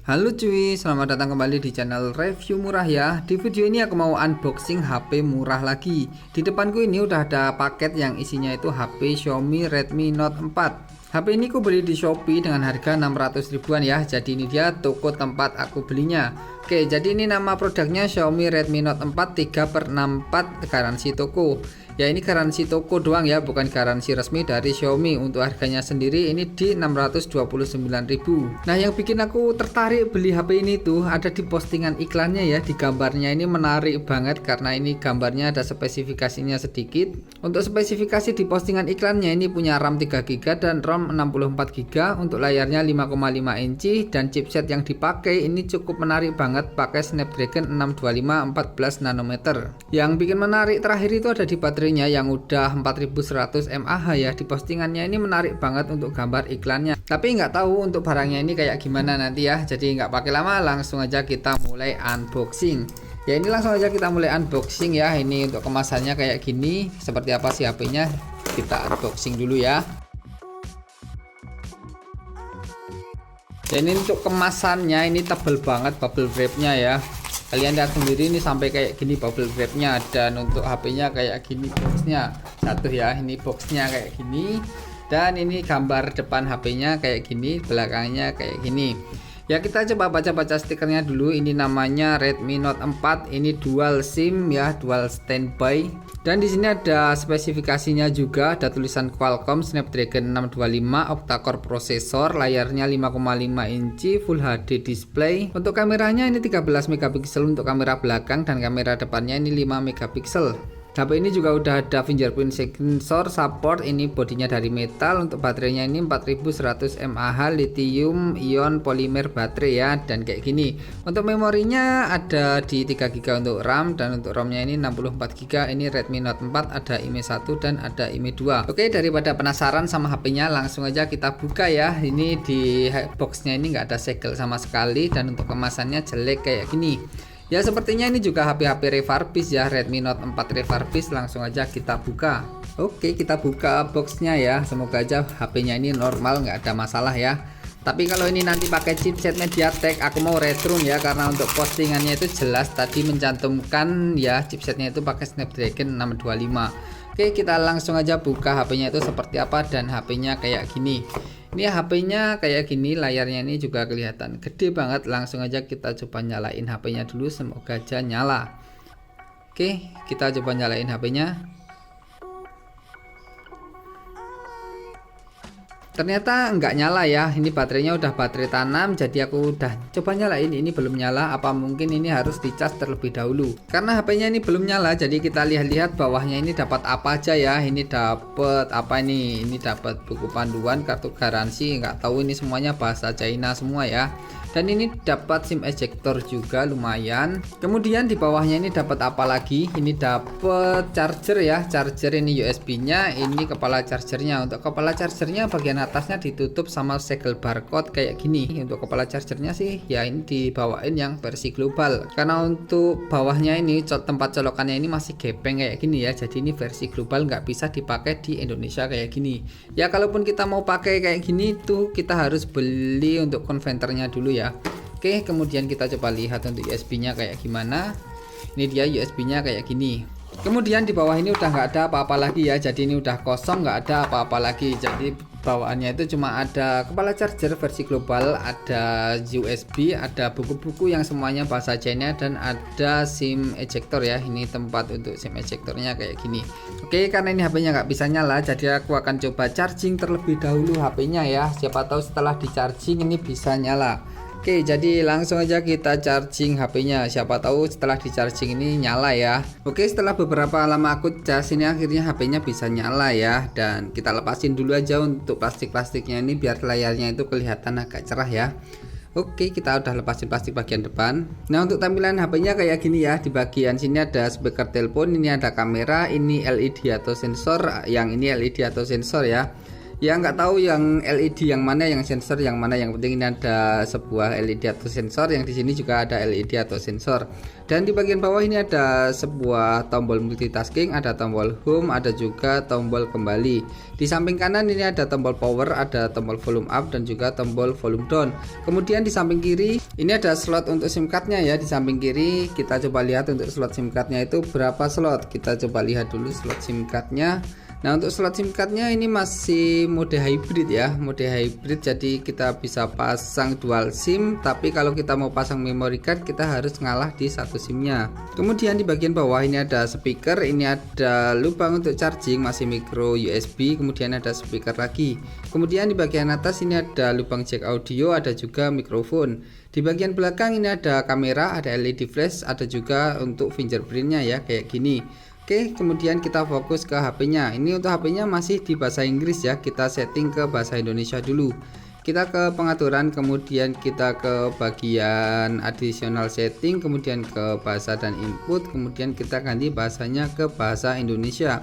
Halo cuy, selamat datang kembali di channel review murah ya. Di video ini aku mau unboxing HP murah lagi. Di depanku ini udah ada paket yang isinya itu HP Xiaomi Redmi Note 4. HP ini aku beli di Shopee dengan harga 600 ribuan ya. Jadi ini dia toko tempat aku belinya. Oke, jadi ini nama produknya Xiaomi Redmi Note 4 3/64 garansi toko. Ya ini garansi toko doang ya, bukan garansi resmi dari Xiaomi. Untuk harganya sendiri ini di 629.000. Nah, yang bikin aku tertarik beli HP ini tuh ada di postingan iklannya ya. Di gambarnya ini menarik banget karena ini gambarnya ada spesifikasinya sedikit. Untuk spesifikasi di postingan iklannya ini punya RAM 3GB dan ROM 64GB. Untuk layarnya 5,5 inci dan chipset yang dipakai ini cukup menarik banget, pakai Snapdragon 625 14 nanometer. Yang bikin menarik terakhir itu ada di baterai yang udah 4100 mAh ya. Di postingannya ini menarik banget untuk gambar iklannya, tapi nggak tahu untuk barangnya ini kayak gimana nanti ya. Jadi nggak pakai lama, langsung aja kita mulai unboxing ya. Ini langsung aja kita mulai unboxing ya. Ini untuk kemasannya kayak gini. Seperti apa sih HP-nya, kita unboxing dulu ya. Dan ini untuk kemasannya ini tebel banget bubble wrap-nya ya. Kalian lihat sendiri ini sampai kayak gini bubble wrap-nya. Dan untuk HP-nya kayak gini boxnya satu ya. Ini boxnya kayak gini. Dan ini gambar depan HP-nya kayak gini, belakangnya kayak gini. Ya kita coba baca-baca stikernya dulu. Ini namanya Redmi Note 4. Ini dual SIM ya, dual standby. Dan di sini ada spesifikasinya juga, ada tulisan Qualcomm Snapdragon 625 octa-core prosesor, layarnya 5,5 inci, Full HD display. Untuk kameranya ini 13 megapiksel untuk kamera belakang dan kamera depannya ini 5 megapiksel. HP ini juga udah ada fingerprint sensor support. Ini bodinya dari metal. Untuk baterainya ini 4100 mAh lithium ion polymer baterai ya. Dan kayak gini. Untuk memorinya ada di 3GB untuk RAM, dan untuk ROM-nya ini 64GB. Ini Redmi Note 4, ada IMEI 1 dan ada IMEI 2. Oke, daripada penasaran sama HP-nya, langsung aja kita buka ya. Ini di boxnya ini nggak ada segel sama sekali, dan untuk kemasannya jelek kayak gini. Ya sepertinya ini juga HP-HP refurbish ya, Redmi Note 4 refurbish. Langsung aja kita buka. Oke, kita buka boxnya ya. Semoga aja HP-nya ini normal, nggak ada masalah ya. Tapi kalau ini nanti pakai chipset MediaTek, aku mau retro ya, karena untuk postingannya itu jelas tadi mencantumkan ya chipsetnya itu pakai Snapdragon 625. Oke, kita langsung aja buka HP-nya itu seperti apa, dan HP-nya kayak gini. Ini HP-nya kayak gini, layarnya ini juga kelihatan gede banget. Langsung aja kita coba nyalain HP-nya dulu, semoga aja nyala. Oke, kita coba nyalain HP-nya. Ternyata nggak nyala ya. Ini baterainya udah baterai tanam, jadi aku udah coba nyalain, ini belum nyala. Apa mungkin ini harus dicas terlebih dahulu? Karena HP-nya ini belum nyala, jadi kita lihat-lihat bawahnya ini dapat apa aja ya. Ini dapat apa ini? Ini dapat buku panduan, kartu garansi, nggak tahu ini semuanya bahasa China semua ya. Dan ini dapat SIM ejector juga lumayan. Kemudian di bawahnya ini dapat apa lagi? Ini dapat charger ya, charger ini USB-nya, ini kepala chargernya. Untuk kepala chargernya bagian atasnya ditutup sama segel barcode kayak gini. Untuk kepala chargernya sih ya ini dibawain yang versi global. Karena untuk bawahnya ini tempat colokannya ini masih gepeng kayak gini ya. Jadi ini versi global, nggak bisa dipakai di Indonesia kayak gini. Ya kalaupun kita mau pakai kayak gini tuh kita harus beli untuk konverternya dulu ya. Oke, kemudian kita coba lihat untuk USB-nya kayak gimana. Ini dia USB-nya kayak gini. Kemudian di bawah ini udah nggak ada apa-apa lagi ya. Jadi ini udah kosong, nggak ada apa-apa lagi. Jadi bawaannya itu cuma ada kepala charger versi global, ada USB, ada buku-buku yang semuanya bahasa China, dan ada SIM ejector ya. Ini tempat untuk SIM ejectornya kayak gini. Oke, karena ini HP-nya nggak bisa nyala, jadi aku akan coba charging terlebih dahulu HP-nya ya. Siapa tahu setelah di charging ini bisa nyala. Oke, jadi langsung aja kita charging HP-nya. Siapa tahu setelah di charging ini nyala ya. Oke, setelah beberapa lama aku cas ini akhirnya HP-nya bisa nyala ya. Dan kita lepasin dulu aja untuk plastik-plastiknya ini biar layarnya itu kelihatan agak cerah ya. Oke, kita udah lepasin plastik bagian depan. Nah, untuk tampilan HP-nya kayak gini ya. Di bagian sini ada speaker telepon, ini ada kamera, ini LED atau sensor, yang ini LED atau sensor ya. Ya nggak tahu yang LED yang mana yang sensor yang mana, yang penting ini ada sebuah LED atau sensor, yang di sini juga ada LED atau sensor. Dan di bagian bawah ini ada sebuah tombol multitasking, ada tombol home, ada juga tombol kembali. Di samping kanan ini ada tombol power, ada tombol volume up dan juga tombol volume down. Kemudian di samping kiri ini ada slot untuk SIM cardnya ya. Di samping kiri kita coba lihat untuk slot SIM cardnya itu berapa slot. Kita coba lihat dulu slot SIM cardnya. Nah, untuk slot SIM cardnya ini masih mode hybrid ya, mode hybrid, jadi kita bisa pasang dual SIM, tapi kalau kita mau pasang memory card kita harus ngalah di satu SIM-nya. Kemudian di bagian bawah ini ada speaker, ini ada lubang untuk charging, masih micro USB, kemudian ada speaker lagi. Kemudian di bagian atas ini ada lubang jack audio, ada juga mikrofon. Di bagian belakang ini ada kamera, ada LED flash, ada juga untuk fingerprintnya ya, kayak gini. Oke, kemudian kita fokus ke HP-nya. Ini untuk HP-nya masih di bahasa Inggris ya. Kita setting ke bahasa Indonesia dulu. Kita ke pengaturan, kemudian kita ke bagian additional setting, kemudian ke bahasa dan input, kemudian kita ganti bahasanya ke bahasa Indonesia.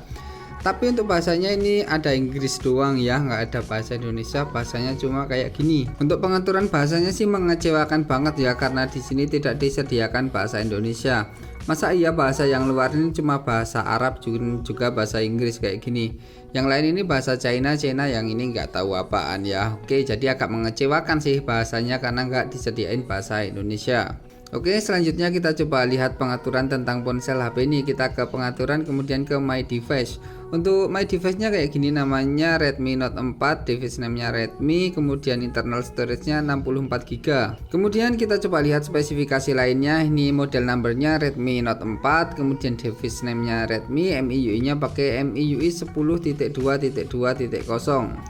Tapi untuk bahasanya ini ada Inggris doang ya, nggak ada bahasa Indonesia. Bahasanya cuma kayak gini. Untuk pengaturan bahasanya sih mengecewakan banget ya, karena di sini tidak disediakan bahasa Indonesia. Masa iya bahasa yang luar ini cuma bahasa Arab, juga bahasa Inggris kayak gini. Yang lain ini bahasa China, yang ini nggak tahu apaan ya. Oke, jadi agak mengecewakan sih bahasanya karena nggak disediain bahasa Indonesia. Oke, selanjutnya kita coba lihat pengaturan tentang ponsel HP ini. Kita ke pengaturan, kemudian ke My Device. Untuk My Device-nya kayak gini, namanya Redmi Note 4, device name-nya Redmi, kemudian internal storage-nya 64GB. Kemudian kita coba lihat spesifikasi lainnya. Ini model number-nya Redmi Note 4, kemudian device name-nya Redmi, MIUI-nya pakai MIUI 10.2.2.0.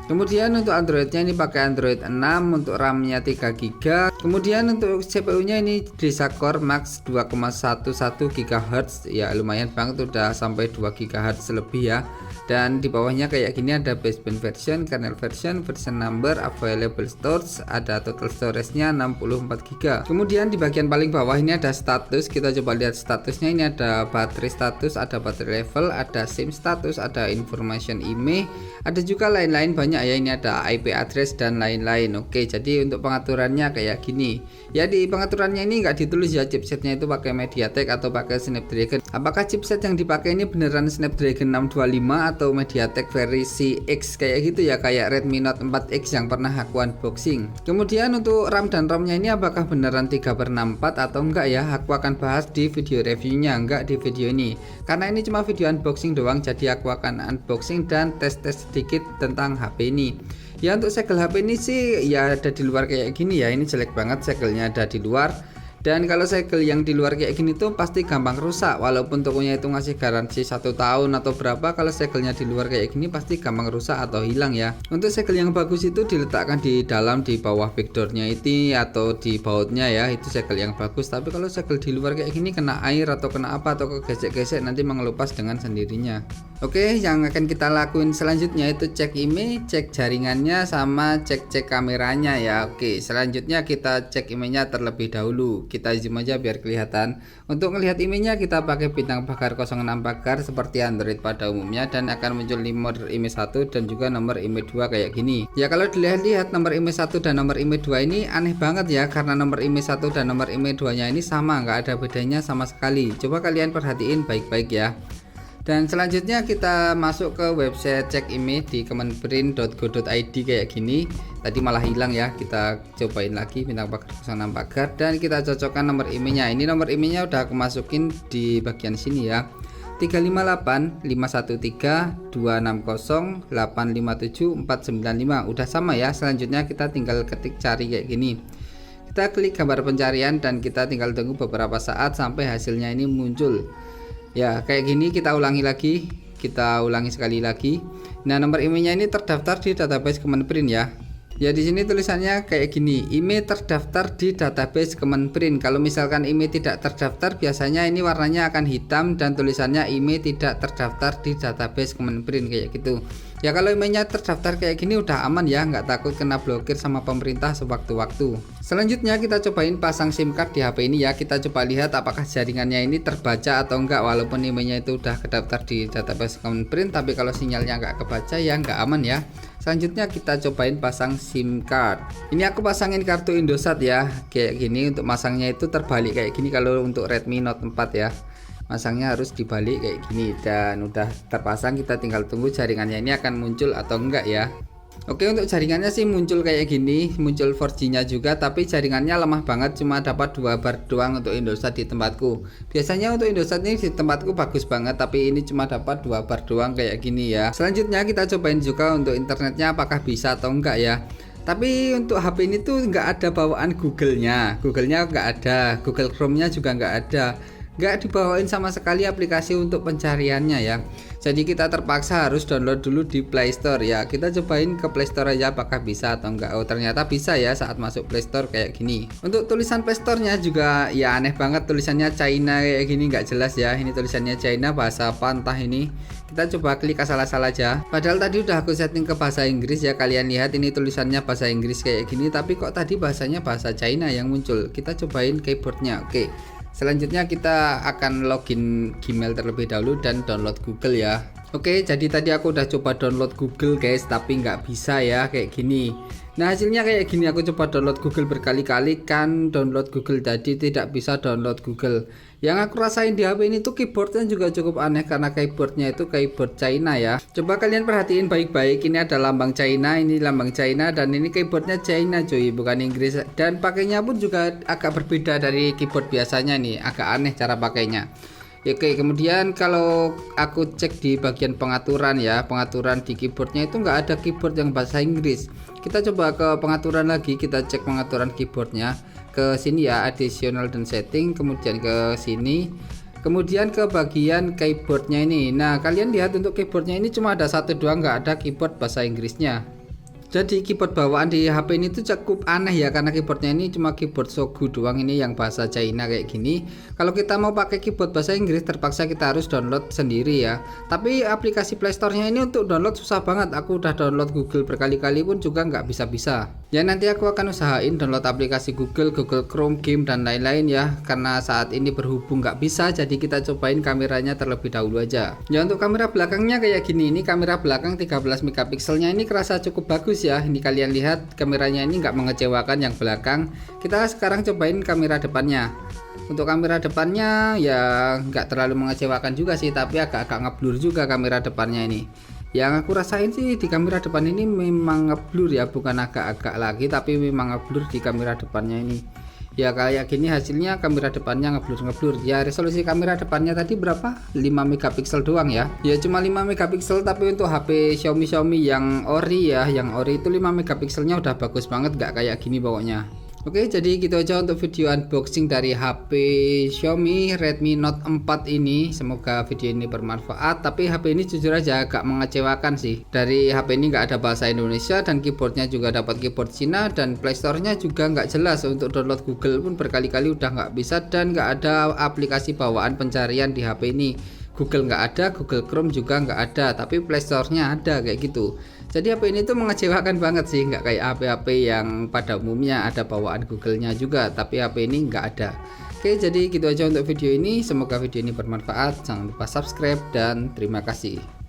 Kemudian untuk Android-nya ini pakai Android 6, untuk RAM-nya 3GB. Kemudian untuk CPU-nya ini Ryzen Core Max 2,11 GHz, ya lumayan banget, udah sampai 2 GHz lebih ya. Dan di bawahnya kayak gini ada baseband version, kernel version, version number, available storage, ada total storage-nya 64GB. Kemudian di bagian paling bawah ini ada status. Kita coba lihat statusnya. Ini ada baterai status, ada baterai level, ada SIM status, ada information email, ada juga lain-lain banyak ya. Ini ada IP address dan lain-lain. Oke, jadi untuk pengaturannya kayak gini. Ya, di pengaturannya ini nggak ditulis ya chipsetnya itu pakai MediaTek atau pakai Snapdragon. Apakah chipset yang dipakai ini beneran Snapdragon 625 atau MediaTek versi X kayak gitu ya, kayak Redmi Note 4X yang pernah aku unboxing. Kemudian untuk RAM dan ROM-nya ini apakah beneran 3/64 atau enggak ya, aku akan bahas di video reviewnya, enggak di video ini. Karena ini cuma video unboxing doang, jadi aku akan unboxing dan tes-tes sedikit tentang HP ini. Ya, untuk segel HP ini sih ya ada di luar kayak gini ya. Ini jelek banget segelnya ada di luar. Dan kalau segel yang di luar kayak gini tuh pasti gampang rusak, walaupun tokonya itu ngasih garansi 1 tahun atau berapa, kalau segelnya di luar kayak gini pasti gampang rusak atau hilang ya. Untuk segel yang bagus itu diletakkan di dalam, di bawah backdoornya itu atau di bautnya ya, itu segel yang bagus. Tapi kalau segel di luar kayak gini kena air atau kena apa atau kegesek-gesek nanti mengelupas dengan sendirinya. Oke, yang akan kita lakuin selanjutnya itu cek IMEI, cek jaringannya, sama cek kameranya ya. Oke, selanjutnya kita cek IMEI-nya terlebih dahulu. Kita zoom aja biar kelihatan. Untuk melihat IMEI-nya kita pakai bintang pagar 06 pagar seperti Android pada umumnya, dan akan muncul nomor IMEI 1 dan juga nomor IMEI 2 kayak gini. Ya, kalau dilihat nomor IMEI 1 dan nomor IMEI 2 ini aneh banget ya, karena nomor IMEI 1 dan nomor IMEI 2 nya ini sama, nggak ada bedanya sama sekali. Coba kalian perhatiin baik-baik ya. Dan selanjutnya kita masuk ke website cek IMEI di kemenprint.go.id kayak gini. Tadi malah hilang ya, kita cobain lagi bintang pagar 06 pagar dan kita cocokkan nomor IMEI-nya. Ini nomor IMEI-nya udah aku masukin di bagian sini ya. 358 513 260 857 495 udah sama ya. Selanjutnya kita tinggal ketik cari kayak gini. Kita klik gambar pencarian dan kita tinggal tunggu beberapa saat sampai hasilnya ini muncul. Ya, kayak gini. Kita ulangi lagi, kita ulangi sekali lagi. Nah, nomor IMEI-nya ini terdaftar di database Kemenprint ya. Ya, di sini tulisannya kayak gini, IMEI terdaftar di database Kemenprint. Kalau misalkan IMEI tidak terdaftar, biasanya ini warnanya akan hitam dan tulisannya IMEI tidak terdaftar di database Kemenprint kayak gitu. Ya, kalau IMEI-nya terdaftar kayak gini udah aman ya, nggak takut kena blokir sama pemerintah sewaktu-waktu. Selanjutnya kita cobain pasang SIM card di HP ini ya. Kita coba lihat apakah jaringannya ini terbaca atau enggak, walaupun emailnya itu udah kedaftar di database Kemenprint, tapi kalau sinyalnya enggak kebaca ya enggak aman ya. Selanjutnya kita cobain pasang SIM card. Ini aku pasangin kartu Indosat ya, kayak gini. Untuk masangnya itu terbalik kayak gini kalau untuk Redmi Note 4 ya. Masangnya harus dibalik kayak gini, dan udah terpasang. Kita tinggal tunggu jaringannya ini akan muncul atau enggak ya. Oke, untuk jaringannya sih muncul kayak gini, muncul 4G nya juga, tapi jaringannya lemah banget, cuma dapat 2 bar doang untuk Indosat di tempatku. Biasanya untuk Indosat ini di tempatku bagus banget, tapi ini cuma dapat 2 bar doang kayak gini ya. Selanjutnya kita cobain juga untuk internetnya apakah bisa atau enggak ya. Tapi untuk HP ini tuh nggak ada bawaan Google-nya nggak ada, Google Chrome-nya juga nggak ada, nggak dibawain sama sekali aplikasi untuk pencariannya ya. Jadi kita terpaksa harus download dulu di Play Store ya. Kita cobain ke Play Store aja apakah bisa atau enggak. Oh, ternyata bisa ya saat masuk Play Store kayak gini. Untuk tulisan Play Store-nya juga ya aneh banget, tulisannya China kayak gini, nggak jelas ya. Ini tulisannya China, bahasa apa entah ini. Kita coba klik asal-asal aja. Padahal tadi udah aku setting ke bahasa Inggris ya. Kalian lihat ini tulisannya bahasa Inggris kayak gini, tapi kok tadi bahasanya bahasa China yang muncul. Kita cobain keyboardnya. Oke. Selanjutnya kita akan login Gmail terlebih dahulu dan download Google ya. Oke, jadi tadi aku udah coba download Google guys, tapi nggak bisa ya kayak gini. Nah, hasilnya kayak gini. Aku coba download Google berkali-kali, kan download Google tadi tidak bisa download Google. Yang aku rasain di HP ini tuh keyboardnya juga cukup aneh, karena keyboardnya itu keyboard China ya. Coba kalian perhatiin baik-baik, ini ada lambang China, ini lambang China, dan ini keyboardnya China cuy, bukan Inggris. Dan pakainya pun juga agak berbeda dari keyboard biasanya nih, agak aneh cara pakainya. Oke, kemudian kalau aku cek di bagian pengaturan ya, pengaturan di keyboardnya itu nggak ada keyboard yang bahasa Inggris. Kita coba ke pengaturan lagi, kita cek pengaturan keyboardnya. Ke sini ya, additional dan setting, kemudian ke sini, kemudian ke bagian keyboardnya ini. Nah, kalian lihat untuk keyboardnya ini cuma ada satu doang, nggak ada keyboard bahasa Inggrisnya. Jadi keyboard bawaan di HP ini tuh cukup aneh ya, karena keyboardnya ini cuma keyboard Shogu doang, ini yang bahasa China kayak gini. Kalau kita mau pakai keyboard bahasa Inggris terpaksa kita harus download sendiri ya. Tapi aplikasi Play Store-nya ini untuk download susah banget. Aku udah download Google berkali-kali pun juga nggak bisa-bisa. Ya nanti aku akan usahain download aplikasi Google, Google Chrome, game dan lain-lain ya. Karena saat ini berhubung nggak bisa, jadi kita cobain kameranya terlebih dahulu aja. Ya untuk kamera belakangnya kayak gini. Ini kamera belakang 13 megapikselnya ini kerasa cukup bagus ya. Ini kalian lihat kameranya ini nggak mengecewakan yang belakang. Kita sekarang cobain kamera depannya. Untuk kamera depannya ya nggak terlalu mengecewakan juga sih, tapi agak-agak ngeblur juga kamera depannya ini. Yang aku rasain sih di kamera depan ini memang ngeblur ya, bukan agak-agak lagi, tapi memang ngeblur di kamera depannya ini. Ya kayak gini hasilnya, kamera depannya ngeblur ya. Resolusi kamera depannya tadi berapa? 5 megapiksel doang ya. Ya cuma 5 megapiksel, tapi untuk HP Xiaomi yang ori ya, yang ori itu 5 megapikselnya udah bagus banget, nggak kayak gini pokoknya. Oke, jadi gitu aja untuk video unboxing dari HP Xiaomi Redmi Note 4 ini. Semoga video ini bermanfaat. Tapi HP ini jujur aja agak mengecewakan sih. Dari HP ini nggak ada bahasa Indonesia, dan keyboardnya juga dapat keyboard Cina, dan Play Store-nya juga nggak jelas. Untuk download Google pun berkali-kali udah nggak bisa, dan nggak ada aplikasi bawaan pencarian di HP ini. Google nggak ada, Google Chrome juga nggak ada, tapi Play Store-nya ada kayak gitu. Jadi HP ini tuh mengecewakan banget sih, nggak kayak HP-HP yang pada umumnya ada bawaan Google-nya juga, tapi HP ini nggak ada. Oke, jadi gitu aja untuk video ini. Semoga video ini bermanfaat. Jangan lupa subscribe dan terima kasih.